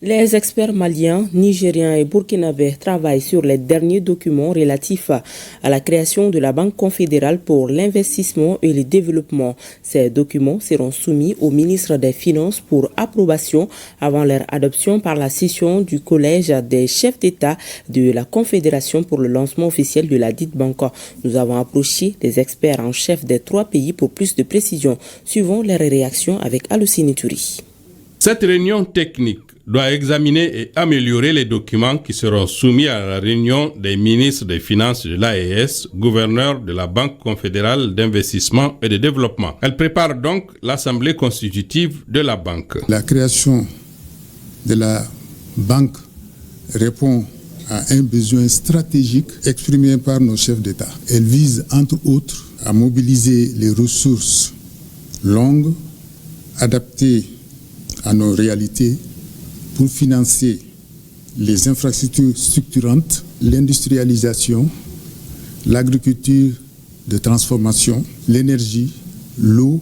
Les experts maliens, nigériens et burkinabés travaillent sur les derniers documents relatifs à la création de la Banque confédérale pour l'investissement et le développement. Ces documents seront soumis au ministre des Finances pour approbation avant leur adoption par la session du Collège des chefs d'État de la Confédération pour le lancement officiel de la dite banque. Nous avons approché les experts en chef des 3 pays pour plus de précisions. Suivons leurs réactions avec Alucine Touri. Cette réunion technique doit examiner et améliorer les documents qui seront soumis à la réunion des ministres des Finances de l'AES, gouverneur de la Banque confédérale d'investissement et de développement. Elle prépare donc l'Assemblée constitutive de la Banque. La création de la Banque répond à un besoin stratégique exprimé par nos chefs d'État. Elle vise, entre autres, à mobiliser les ressources longues, adaptées à nos réalités, pour financer les infrastructures structurantes, l'industrialisation, l'agriculture de transformation, l'énergie, l'eau,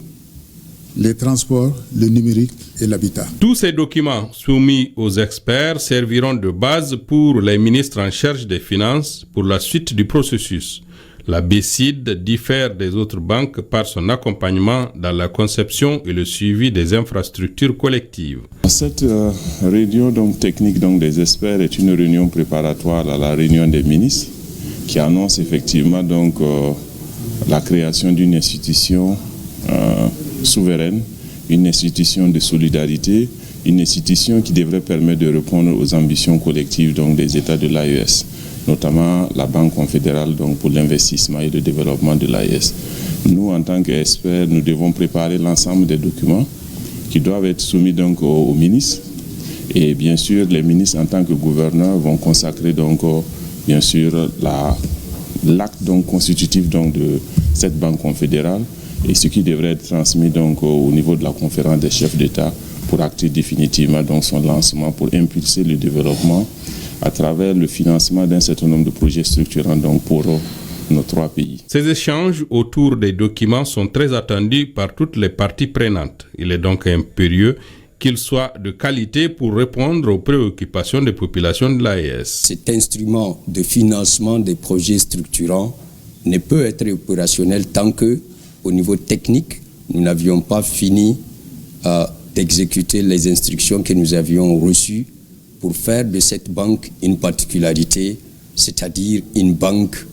les transports, le numérique et l'habitat. Tous ces documents soumis aux experts serviront de base pour les ministres en charge des finances pour la suite du processus. La BCID diffère des autres banques par son accompagnement dans la conception et le suivi des infrastructures collectives. Cette réunion technique des experts est une réunion préparatoire à la réunion des ministres qui annonce effectivement la création d'une institution souveraine, une institution de solidarité, une institution qui devrait permettre de répondre aux ambitions collectives des États de l'AES, notamment la Banque confédérale pour l'investissement et le développement de l'AES. Nous, en tant qu'experts, nous devons préparer l'ensemble des documents qui doivent être soumis aux ministres. Et bien sûr, les ministres, en tant que gouverneurs, vont consacrer bien sûr l'acte constitutif de cette Banque confédérale et ce qui devrait être transmis au niveau de la conférence des chefs d'État pour acter définitivement son lancement, pour impulser le développement à travers le financement d'un certain nombre de projets structurants pour nos 3 pays. Ces échanges autour des documents sont très attendus par toutes les parties prenantes. Il est donc impérieux qu'ils soient de qualité pour répondre aux préoccupations des populations de l'AES. Cet instrument de financement des projets structurants ne peut être opérationnel tant que, au niveau technique, nous n'avions pas fini d'exécuter les instructions que nous avions reçues pour faire de cette banque une particularité, c'est-à-dire une banque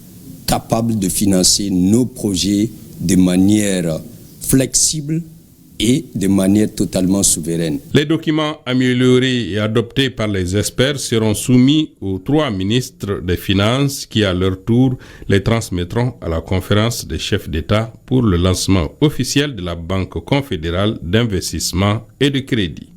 capable de financer nos projets de manière flexible et de manière totalement souveraine. Les documents améliorés et adoptés par les experts seront soumis aux 3 ministres des Finances qui, à leur tour, les transmettront à la conférence des chefs d'État pour le lancement officiel de la Banque confédérale d'investissement et de crédit.